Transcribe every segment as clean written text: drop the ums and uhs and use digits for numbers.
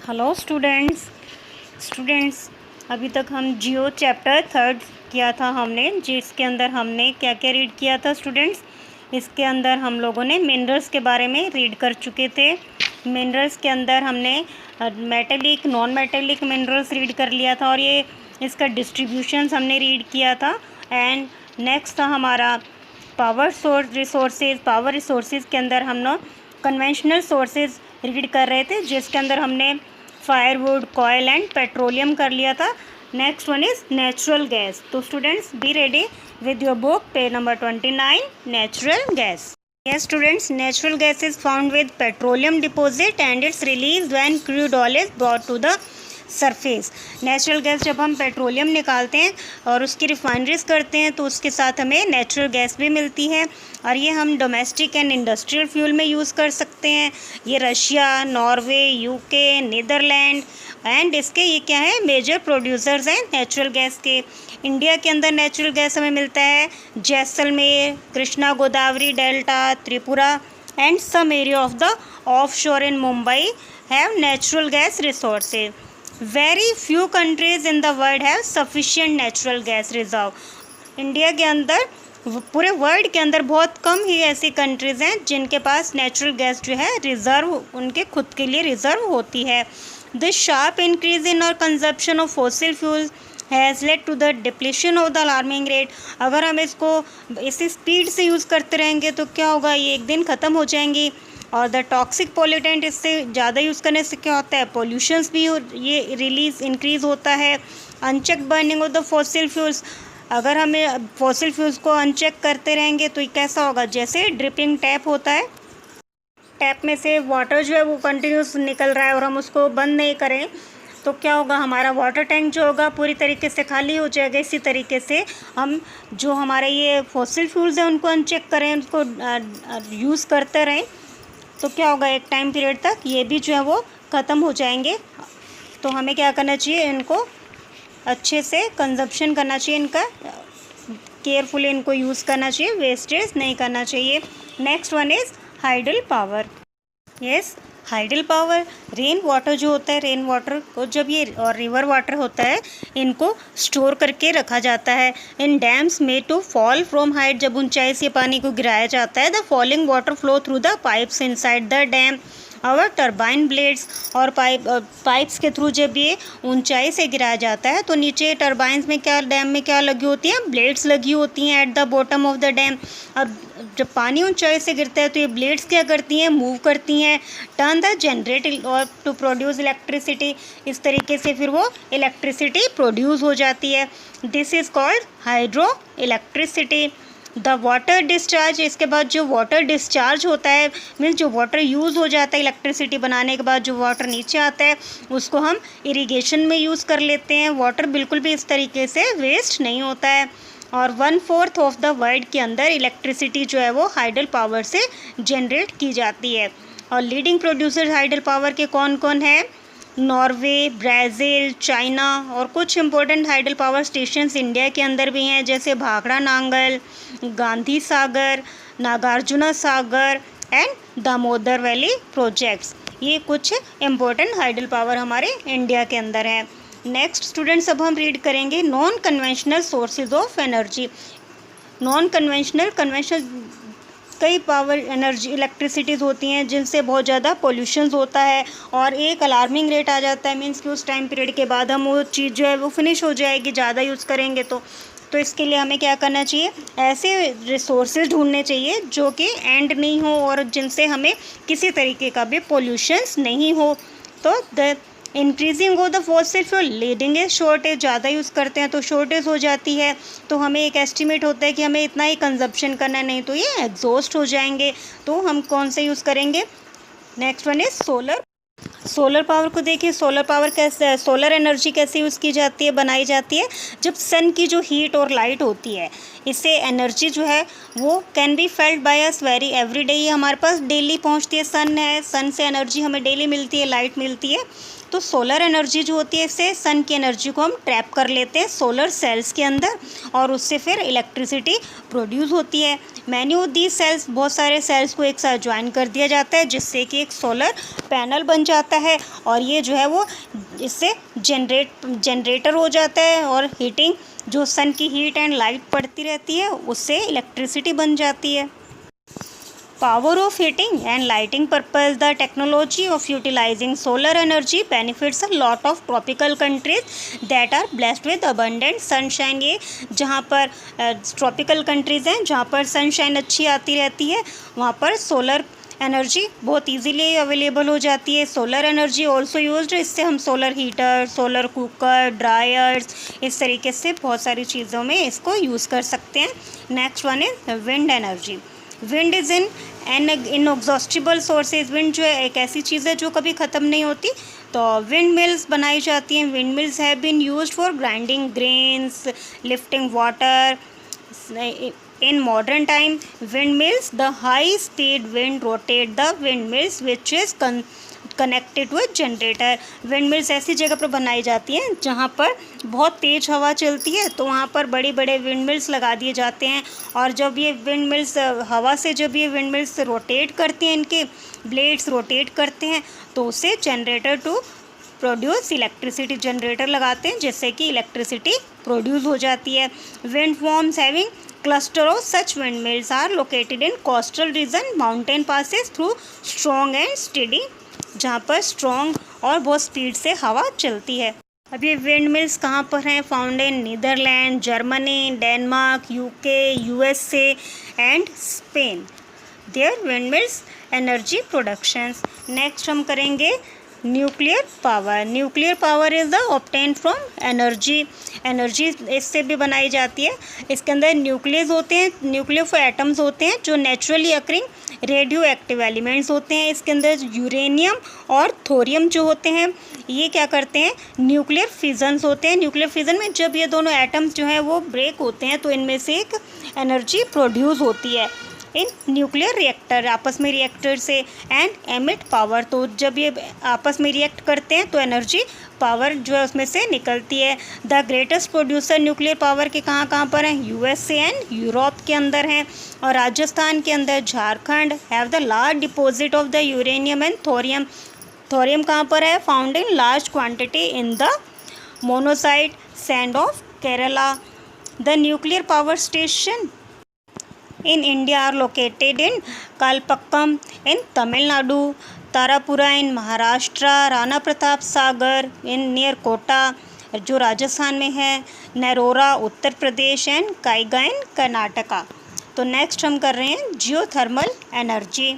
Hello students अभी तक हम जियो चैप्टर 3 किया था हमने, जिसके अंदर हमने क्या क्या रीड किया था स्टूडेंट्स। इसके अंदर हम लोगों ने मिनरल्स के बारे में रीड कर चुके थे। मिनरल्स के अंदर हमने metallic non metallic minerals read कर लिया था और ये इसका डिस्ट्रीब्यूशंस हमने रीड किया था। एंड नेक्स्ट था हमारा पावर रिसोर्सेज के अंदर हम लोग कन्वेंशनल सोर्सेज रीड कर रहे थे, जिसके अंदर हमने फायरवुड, कॉयल एंड पेट्रोलियम कर लिया था। Next one is natural gas. तो students be ready with your book, page number 29, natural gas. Yes students, natural gas is found with petroleum deposit and it's released when crude oil is brought to the surface. Natural gas जब हम petroleum निकालते हैं और उसकी refineries करते हैं तो उसके साथ हमें नेचुरल गैस भी मिलती है और ये हम डोमेस्टिक एंड इंडस्ट्रियल फ्यूल में यूज़ कर सकते हैं। ये Russia, Norway, UK, Netherland and इसके ये क्या है मेजर प्रोड्यूसर्स हैं नेचुरल गैस के। इंडिया के अंदर नेचुरल गैस हमें मिलता है Jaisalmer, Krishna Godavari delta, Tripura and some area of the offshore in Mumbai have natural gas resources. Very few countries in the world have sufficient natural gas reserve. India के अंदर, पूरे वर्ल्ड के अंदर बहुत कम ही ऐसी कंट्रीज़ हैं जिनके पास नेचुरल गैस जो है रिज़र्व, उनके खुद के लिए रिज़र्व होती है। This sharp increase in our consumption of fossil fuels has led to the depletion of the alarming rate. अगर हम इसको इसी स्पीड से यूज़ करते रहेंगे तो क्या होगा, ये एक दिन ख़त्म हो जाएंगी। और द टॉक्सिक पोल्यूटेंट, इससे ज़्यादा यूज़ करने से क्या होता है, पोल्यूशंस भी ये रिलीज इंक्रीज़ होता है। Uncheck burning of the fossil fuels, अगर हमें फॉसिल फ्यूल्स को अनचेक करते रहेंगे तो ये कैसा होगा, जैसे ड्रिपिंग टैप होता है, टैप में से वाटर जो है वो कंटिन्यूस निकल रहा है और हम उसको बंद नहीं करें तो क्या होगा, हमारा वाटर टैंक जो होगा पूरी तरीके से खाली हो जाएगा। इसी तरीके से हम जो हमारे ये फॉसिल फ्यूल्स हैं उनको अनचेक करें, उनको यूज़ करते रहें तो क्या होगा, एक टाइम पीरियड तक ये भी जो है वो ख़त्म हो जाएंगे। तो हमें क्या करना चाहिए, इनको अच्छे से कंजप्शन करना चाहिए, इनका केयरफुली इनको यूज़ करना चाहिए, वेस्टेज नहीं करना चाहिए। Next one is hydel power. Yes, hydel power, rain water जो होता है, रेन वाटर को जब ये और रिवर वाटर होता है इनको स्टोर करके रखा जाता है इन डैम्स में टू फॉल फ्रॉम हाइट। जब ऊंचाई से पानी को गिराया जाता है, the falling water flow through the pipes inside the dam और टरबाइन ब्लेड्स, और पाइप्स के थ्रू जब ये ऊंचाई से गिराया जाता है तो नीचे टरबाइंस में क्या, डैम में क्या लगी होती हैं, ब्लेड्स लगी होती हैं at the bottom of the dam. अब जब पानी ऊंचाई से गिरता है तो ये ब्लेड्स क्या करती हैं, मूव करती हैं, टर्न द जनरेट और टू प्रोड्यूस इलेक्ट्रिसिटी। इस तरीके से फिर वो इलेक्ट्रिसिटी प्रोड्यूस हो जाती है। This is called hydro electricity. The water discharge, इसके बाद जो वाटर डिस्चार्ज होता है, मीन्स जो वाटर यूज़ हो जाता है इलेक्ट्रिसिटी बनाने के बाद, जो वाटर नीचे आता है उसको हम इरिगेशन में यूज़ कर लेते हैं। वाटर बिल्कुल भी इस तरीके से वेस्ट नहीं होता है। और 1/4 ऑफ द वर्ल्ड के अंदर इलेक्ट्रिसिटी जो है वो हाइडल पावर से जनरेट की जाती है। और लीडिंग प्रोड्यूसर हाइडल पावर के कौन कौन है, नॉर्वे, ब्राज़ील, चाइना, और कुछ important hydel power stations India के अंदर भी हैं, जैसे भाखड़ा नांगल, गांधी सागर, नागार्जुना सागर एंड दामोदर वैली प्रोजेक्ट्स। ये कुछ इम्पोर्टेंट हाइडल पावर हमारे इंडिया के अंदर हैं। नेक्स्ट स्टूडेंट्स, अब हम रीड करेंगे non conventional sources of energy. Non conventional, कई पावर एनर्जी इलेक्ट्रिसिटीज़ होती हैं जिनसे बहुत ज़्यादा पोल्यूशंस होता है और एक अलार्मिंग रेट आ जाता है, मीन्स कि उस टाइम पीरियड के बाद हम वो चीज़ जो है वो फिनिश हो जाएगी, ज़्यादा यूज़ करेंगे तो इसके लिए हमें क्या करना चाहिए, ऐसे रिसोर्सेज ढूंढने चाहिए जो कि एंड नहीं हो और जिनसे हमें किसी तरीके का भी पोल्यूशंस नहीं हो। तो the increasing of the fossil fuel leading है शॉर्टेज, ज़्यादा यूज़ करते हैं तो शॉर्टेज हो जाती है। तो हमें एक एस्टिमेट होता है कि हमें इतना ही कंजप्शन करना है, नहीं तो ये एग्जॉस्ट हो जाएंगे। तो हम कौन से यूज़ करेंगे, next one is solar. Solar power को देखिए, सोलर पावर कैसे, सोलर एनर्जी कैसे यूज़ की जाती है, बनाई जाती है, जब सन की जो हीट और लाइट होती है, इससे एनर्जी जो है वो can be felt by us very every day. ये हमारे पास डेली पहुंचती है, सन है, सन से एनर्जी हमें डेली मिलती है, लाइट मिलती है। तो सोलर एनर्जी जो होती है, इससे सन की एनर्जी को हम ट्रैप कर लेते हैं सोलर सेल्स के अंदर और उससे फिर इलेक्ट्रिसिटी प्रोड्यूस होती है। मैनी ऑफ दीज सेल्स, बहुत सारे सेल्स को एक साथ ज्वाइन कर दिया जाता है जिससे कि एक सोलर पैनल बन जाता है और ये जो है वो इससे जनरेटर हो जाता है और हीटिंग, जो सन की हीट एंड लाइट पड़ती रहती है उससे इलेक्ट्रिसिटी बन जाती है। Power of heating and lighting purpose, the technology of utilizing solar energy benefits a lot of tropical countries that are blessed with abundant sunshine। ये जहाँ पर ट्रॉपिकल कंट्रीज़ हैं जहाँ पर सनशाइन अच्छी आती रहती है वहाँ पर सोलर एनर्जी बहुत इजीली अवेलेबल हो जाती है। सोलर एनर्जी ऑल्सो यूज्ड, इससे हम solar heater, solar cooker, dryers, इस तरीके से बहुत सारी चीज़ों में इसको यूज़ कर सकते हैं। Next one is wind energy. Wind is in inexhaustible sources. Wind जो है एक ऐसी चीज़ है जो कभी ख़त्म नहीं होती, तो विंड मिल्स बनाई जाती हैं। Wind mills have been used for grinding grains, lifting water. In modern time, windmills, the high speed wind rotate the windmills which is connected to a generator। windmills ऐसी जगह पर बनाई जाती हैं जहाँ पर बहुत तेज़ हवा चलती है, तो वहाँ पर बड़े बड़े windmills लगा दिए जाते हैं और जब ये windmills हवा से जब ये windmills रोटेट करती हैं, इनके ब्लेड्स रोटेट करते हैं तो उससे generator to produce electricity, generator लगाते हैं जिससे कि इलेक्ट्रिसिटी प्रोड्यूस हो जाती है। Wind farms having cluster of such windmills are located in coastal region, mountain passes through strong and steady, जहाँ पर स्ट्रॉन्ग और बहुत स्पीड से हवा चलती है। अब ये विंड मिल्स कहाँ पर हैं? Found in Netherland, Germany, Denmark, UK, USA and Spain. There wind mills energy productions. Next हम करेंगे nuclear power. Nuclear power is the obtain from energy. Energy इससे भी बनाई जाती है। इसके अंदर न्यूक्लियस होते हैं, न्यूक्लियर ऑफ एटम्स होते हैं जो naturally occurring radio active elements होते हैं। इसके अंदर यूरेनियम और थोरियम जो होते हैं ये क्या करते हैं? न्यूक्लियर फिजन्स होते हैं। न्यूक्लियर फिजन में जब ये दोनों एटम्स जो हैं वो ब्रेक होते हैं तो इनमें से एक एनर्जी प्रोड्यूस होती है इन न्यूक्लियर रिएक्टर, आपस में रिएक्टर से, एंड एमिट पावर। तो जब ये आपस में रिएक्ट करते हैं तो एनर्जी पावर जो है उसमें से निकलती है। The greatest producer nuclear power के कहाँ पर हैं? यूएसए एंड यूरोप के अंदर हैं। और राजस्थान के अंदर Jharkhand have the large deposit of the uranium and thorium. Thorium कहाँ पर है? Found in large quantity in the monocyte sand of Kerala. The nuclear power station in India are located in Kalpakkam in Tamil Nadu, Tarapura in Maharashtra, Rana Pratap Sagar in near Kota जो राजस्थान में है, Narora Uttar Pradesh and काइगा इन कर्नाटका। तो next हम कर रहे हैं geothermal energy.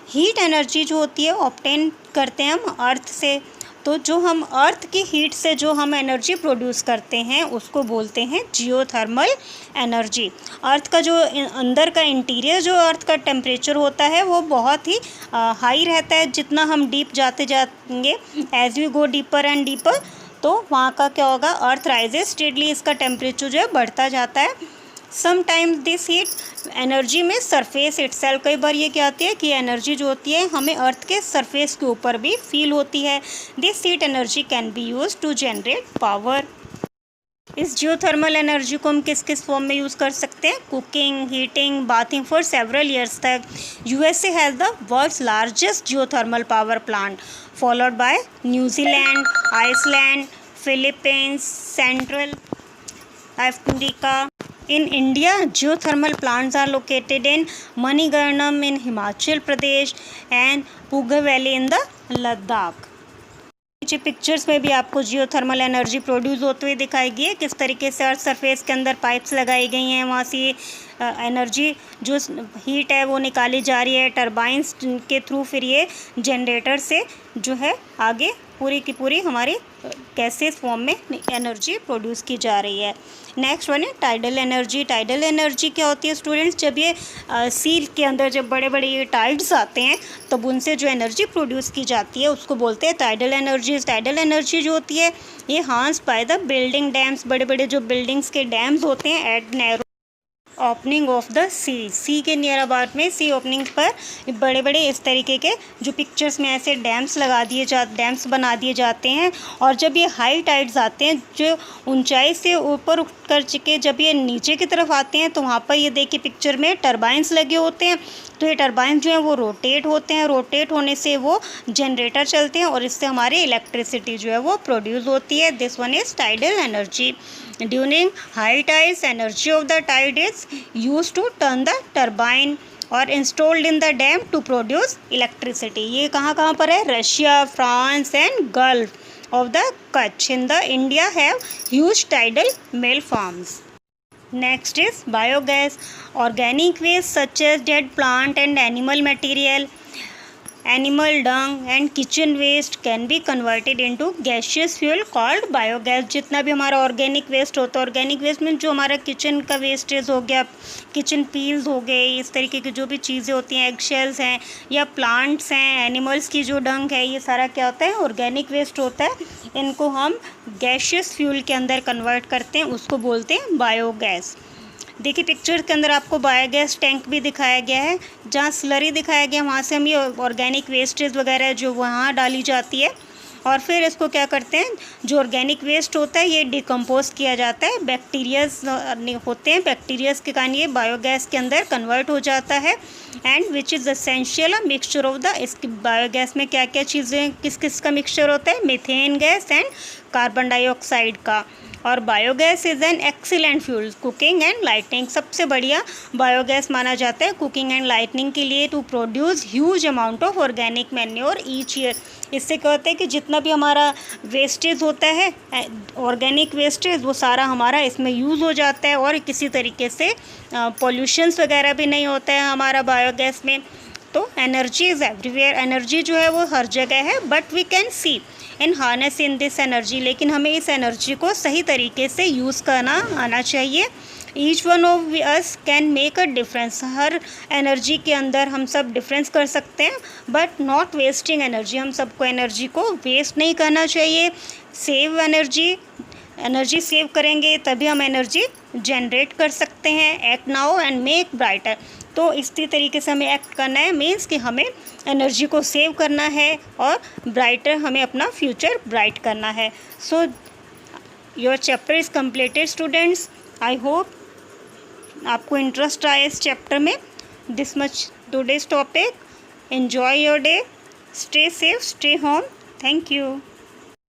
Heat energy जो होती है ऑब्टेन करते हैं हम अर्थ से। तो जो हम अर्थ की हीट से जो हम एनर्जी प्रोड्यूस करते हैं उसको बोलते हैं जियोथर्मल एनर्जी। अर्थ का जो अंदर का इंटीरियर जो अर्थ का टेम्परेचर होता है वो बहुत ही हाई रहता है। जितना हम डीप जाते जाएंगे, as we go deeper and deeper, तो वहाँ का क्या होगा? अर्थ राइजेस स्टेडली, इसका टेम्परेचर जो है बढ़ता जाता है। समटाइम्स दिस हीट एनर्जी में सरफेस इटसेल्फ, कई बार ये क्या आती है कि एनर्जी जो होती है हमें अर्थ के सरफेस के ऊपर भी फील होती है। This heat energy can be use to generate power. इस जियोथर्मल एनर्जी को हम किस किस फॉर्म में यूज़ कर सकते हैं? Cooking, heating, bathing for several years तक। USA has the world's largest geothermal power plant, followed by New Zealand, Iceland, Philippines, central Africa. In India, geothermal plants are located in Manigarnam in Himachal Pradesh and Puga Valley in the Ladakh। नीचे pictures में भी आपको geothermal energy produce होते हुए दिखाई गई है। किस तरीके से अर्थ सरफेस के अंदर पाइप्स लगाई गई हैं, वहाँ से एनर्जी जो हीट है वो निकाली जा रही है टरबाइंस के थ्रू, फिर ये जनरेटर से जो है आगे पूरी की पूरी हमारी गैसेस फॉर्म में एनर्जी प्रोड्यूस की जा रही है। नेक्स्ट वन है टाइडल एनर्जी। टाइडल एनर्जी क्या होती है स्टूडेंट्स? जब ये सी के अंदर जब बड़े बड़े ये टाइड्स आते हैं तब उनसे जो एनर्जी प्रोड्यूस की जाती है उसको बोलते हैं टाइडल एनर्जी। टाइडल एनर्जी जो होती है ये harness by the building dams, बड़े बड़े जो बिल्डिंग्स के डैम्स होते हैं at narrow opening of the sea के नियर अबाउट में, सी ओपनिंग पर बड़े बड़े इस तरीके के जो पिक्चर्स में ऐसे डैम्स बना दिए जाते हैं। और जब ये हाई टाइड्स आते हैं, जो ऊंचाई से ऊपर उठ कर के जब ये नीचे की तरफ आते हैं, तो वहाँ पर ये देखिए पिक्चर में टरबाइंस लगे होते हैं। तो ये टरबाइन जो है वो रोटेट होते हैं, रोटेट होने से वो जनरेटर चलते हैं और इससे हमारी इलेक्ट्रिसिटी जो है वो प्रोड्यूस होती है। This one is tidal energy. During high tides, energy of the tide is used to turn the turbine और installed in the dam to produce electricity. ये कहाँ पर है? Russia, France and gulf of the Kutch in the India have huge tidal mill farms. Next is biogas. Organic waste such as dead plant and animal material, animal dung and kitchen waste can be converted into gaseous fuel called biogas. जितना भी हमारा organic waste होता है, organic waste में जो हमारा kitchen का wastage हो गया, किचन पील्स हो गए, इस तरीके की जो भी चीज़ें होती हैं, एग शेल्स हैं या प्लांट्स हैं, एनिमल्स की जो डंग है, ये सारा क्या होता है? ऑर्गेनिक वेस्ट होता है। इनको हम गैशियस फ्यूल के अंदर कन्वर्ट करते हैं, उसको बोलते हैं बायोगैस। देखिए पिक्चर के अंदर आपको बायोगैस टैंक भी दिखाया गया है, जहाँ स्लरी दिखाया गया, वहाँ से हम ये ऑर्गेनिक वेस्टेज वगैरह जो वहाँ डाली जाती है और फिर इसको क्या करते हैं, जो ऑर्गेनिक वेस्ट होता है ये डिकम्पोज किया जाता है, बैक्टीरियाज होते हैं, बैक्टीरियाज के कारण ये बायोगैस के अंदर कन्वर्ट हो जाता है। And which is essential mixture of the, इस बायोगैस में क्या क्या चीज़ें, किस किस का मिक्सचर होता है? Methane gas and carbon dioxide का। और biogas is an excellent fuel cooking and lightning. सबसे बढ़िया बायोगैस माना जाता है कुकिंग एंड लाइटनिंग के लिए, to produce huge amount of organic manure each year. इससे क्या होता है कि जितना भी हमारा वेस्टेज होता है, ऑर्गेनिक वेस्टेज, वो सारा हमारा इसमें यूज़ हो जाता है और किसी तरीके से पॉल्यूशंस वगैरह भी नहीं होता है हमारा बायोगैस में। तो एनर्जी इज़ एवरीवेयर, एनर्जी जो है वो हर जगह है, but we can see in harness in this energy. लेकिन हमें इस एनर्जी को सही तरीके से यूज़ करना आना चाहिए। Each one of us can make a difference. Her energy के अंदर हम सब डिफरेंस कर सकते हैं, बट नॉट वेस्टिंग एनर्जी। हम सबको एनर्जी को वेस्ट नहीं करना चाहिए। सेव एनर्जी, एनर्जी सेव करेंगे तभी हम एनर्जी जनरेट कर सकते हैं। Act now and make brighter. तो इसी तरीके से हमें एक्ट करना है, मीन्स कि हमें एनर्जी को सेव करना है और ब्राइटर, हमें अपना फ्यूचर ब्राइट करना है। So your chapter is completed students. I hope आपको इंटरेस्ट आए इस चैप्टर में। This much today's topic. Enjoy your day, stay safe, stay home. Thank you.